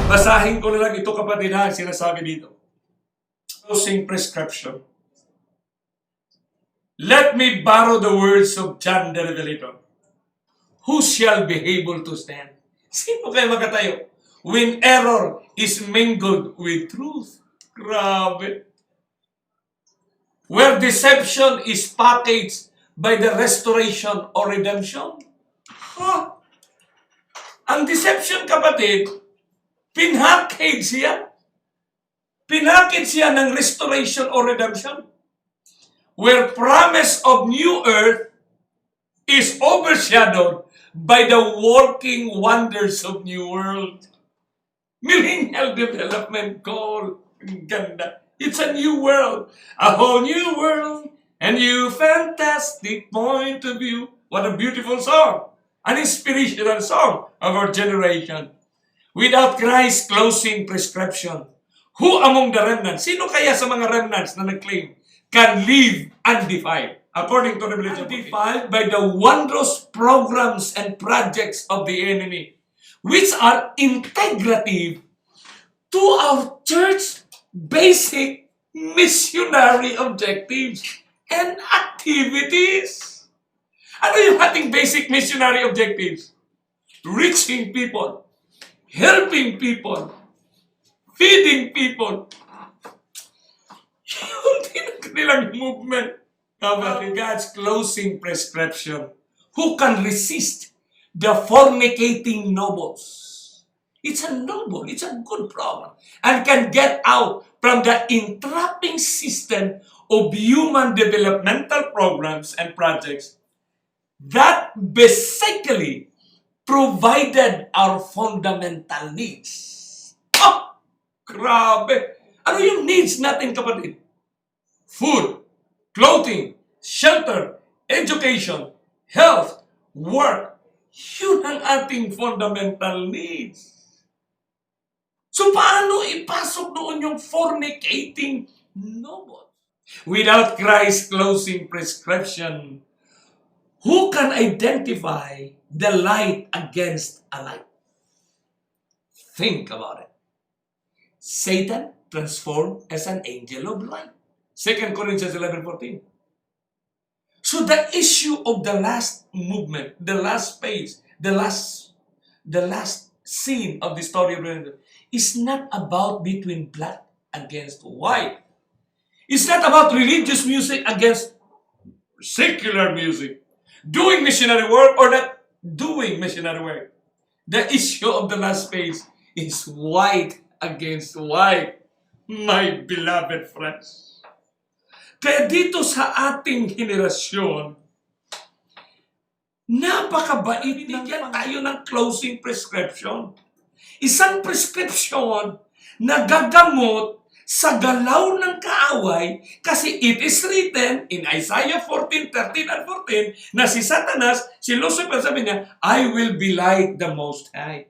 Basahin ko na lang ito, kapatid, ha, sinasabi dito. Closing prescription. Let me borrow the words of John the Revelator. Who shall be able to stand? Sino kayo magkatayo? When error is mingled with truth. Grabe. Where deception is packaged by the restoration or redemption. Huh? Ang deception, kapatid, pinhackage siya. Pinhackage siya ng restoration or redemption. Where promise of new earth is overshadowed by the working wonders of new world. Millennial development goal. Ang ganda. It's a new world. A whole new world. A new fantastic point of view. What a beautiful song. An inspirational song of our generation. Without Christ's closing prescription, who among the remnants, sino kaya sa mga remnants na nag-claim, can live undefiled? According to Revelation, undefiled by the wondrous programs and projects of the enemy, which are integrative to our church basic missionary objectives and activities. Ano yung ating basic missionary objectives? Reaching people, helping people, feeding people. Yung kanilang movement. God's closing prescription. Who can resist the fornicating nobles? It's a noble, it's a good program. And can get out from the entrapping system of human developmental programs and projects that basically provided our fundamental needs. Oh, grabe! Ano yung needs natin, kapatid? Food, clothing, shelter, education, health, work. Yun ang ating fundamental needs. So paano ipasok doon yung fornicating noble? Without Christ's closing prescription, who can identify the light against a light? Think about it. Satan transformed as an angel of light. 2 Corinthians 11:14. So the issue of the last movement, the last phase, the last scene of the story of redemption is not about between black against white. It's not about religious music against secular music. Doing missionary work or not doing missionary work. The issue of the last phase is white against white, my beloved friends. Kaya dito sa ating henerasyon, napakabait, binigyan tayo ng closing prescription. Isang prescription na gagamot sa galaw ng kaaway, kasi it is written in Isaiah 14:13 and 14 na si Satanas, si Lucifer, sabi niya, I will be like the Most High.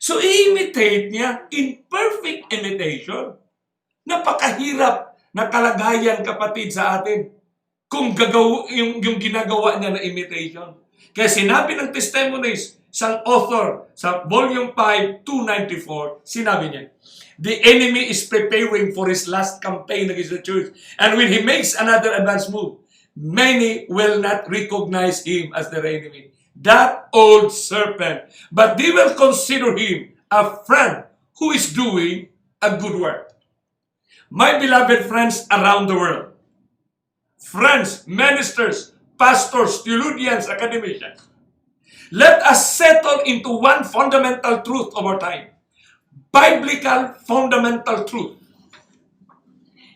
So i-imitate niya in perfect imitation. Napakahirap na kalagayan, kapatid, sa atin kung yung ginagawa niya na imitation. Kaya sinabi ng testimonies, isang author sa volume 5, 294, sinabi niya, the enemy is preparing for his last campaign against the church. And when he makes another advance move, many will not recognize him as their enemy. That old serpent. But they will consider him a friend who is doing a good work. My beloved friends around the world, friends, ministers, pastors, theologians, academicians, let us settle into one fundamental truth of our time. Biblical fundamental truth.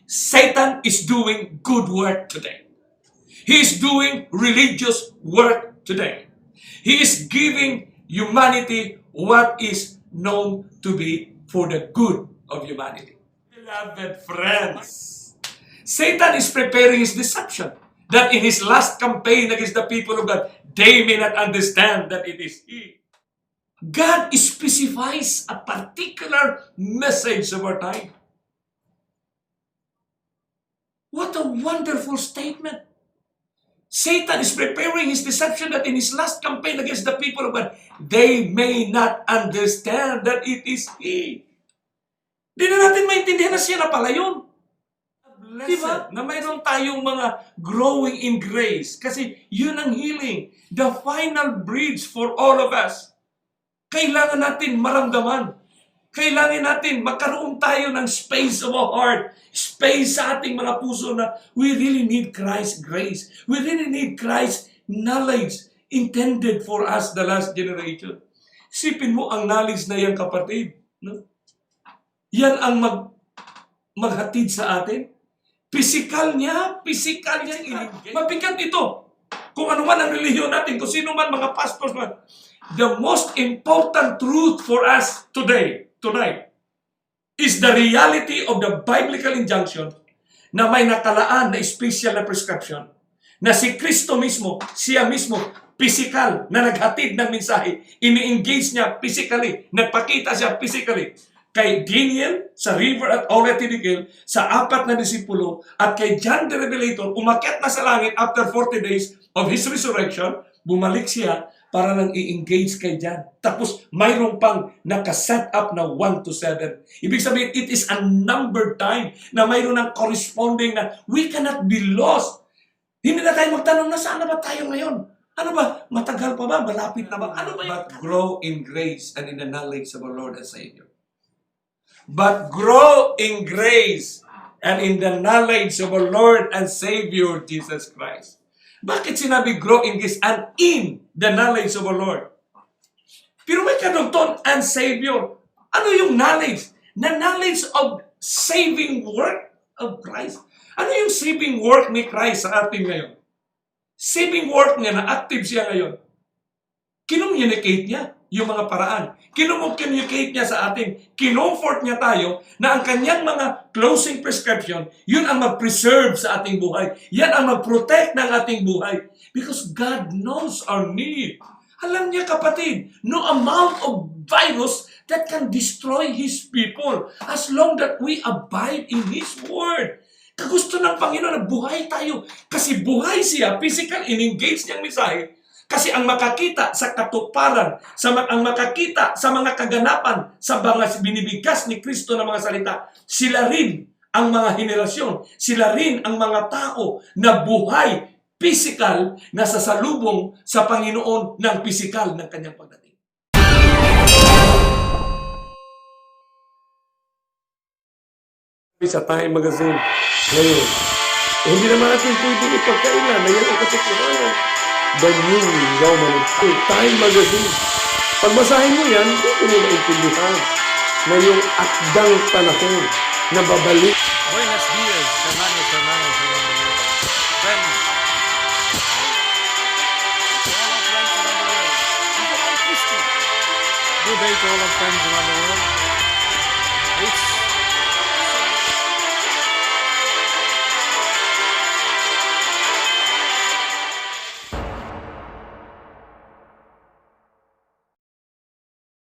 Satan is doing good work today. He is doing religious work today. He is giving humanity what is known to be for the good of humanity. Beloved friends, Satan is preparing his deception that in his last campaign against the people of God, they may not understand that it is he. God specifies a particular message of our time. What a wonderful statement. Satan is preparing his deception that in his last campaign against the people of God, they may not understand that it is He. Di na natin maintindihan na siya na pala yun. Diba? Na mayroon tayong mga growing in grace. Kasi yun ang healing. The final bridge for all of us. Kailangan natin maramdaman. Kailangan natin magkaroon tayo ng space of our heart. Space sa ating mga puso na we really need Christ's grace. We really need Christ's knowledge intended for us, the last generation. Sipin mo ang knowledge na yan, kapatid. No? Yan ang maghatid sa atin. Physical niya i-engage. Mabigat ito. Kung ano man ang relihiyon natin, kung sino man mga pastors man. The most important truth for us tonight, is the reality of the biblical injunction na may nakalaan na special na prescription. Na si Kristo mismo, siya mismo, physical, na naghatid ng mensahe. Ini-engage niya physically. Nagpakita siya physically. Kay Daniel sa river at Oletinigil, sa 4 na disipulo, at kay John the Revelator, umakyat na sa langit after 40 days of his resurrection, bumalik siya para lang i-engage kay John. Tapos mayroon pang nakaset up na 1 to 7. Ibig sabihin, it is a numbered time na mayroon ng corresponding na we cannot be lost. Hindi na tayo magtanong na saan na ba tayo ngayon? Ano ba? Matagal pa ba? Malapit na ba? Ano ba yun? But grow in grace and in the knowledge of our Lord and Savior. But grow in grace and in the knowledge of our Lord and Savior, Jesus Christ. Bakit sinabi grow in grace and in the knowledge of our Lord? Pero may kadugtong and Savior. Ano yung knowledge? The knowledge of saving work of Christ. Ano yung saving work ni Christ sa atin ngayon? Saving work niya na active siya ngayon. Kinommunicate niya yung mga paraan. Kinommunicate niya sa atin. Kinomfort niya tayo na ang kanyang mga closing prescription, yun ang mag-preserve sa ating buhay. Yan ang mag-protect ng ating buhay. Because God knows our need. Alam niya, kapatid, no amount of virus that can destroy His people as long that we abide in His Word. Kagusto ng Panginoon na buhay tayo. Kasi buhay siya, physical, in-engage niyang mensahe. Kasi ang makakita sa katuparan, ang makakita sa mga kaganapan, sa mga binibigkas ni Kristo ng mga salita, sila rin ang mga henerasyon, sila rin ang mga tao na buhay, physical, na sasalubong sa Panginoon ng physical ng kanyang pagdating. Sa Time Magazine ngayon, hindi naman natin pwedeng ipagkailan na yan ang katotohanan. The New Roman Time Magazine. Pagbasahin mo yan, hindi mo naintindihan na yung akdang panahon na babalik. Buenos dias, hermanos, hermanas, around the world. Friends. To all our friends around the world. And to all Christians. Good day to all our friends around the world. It's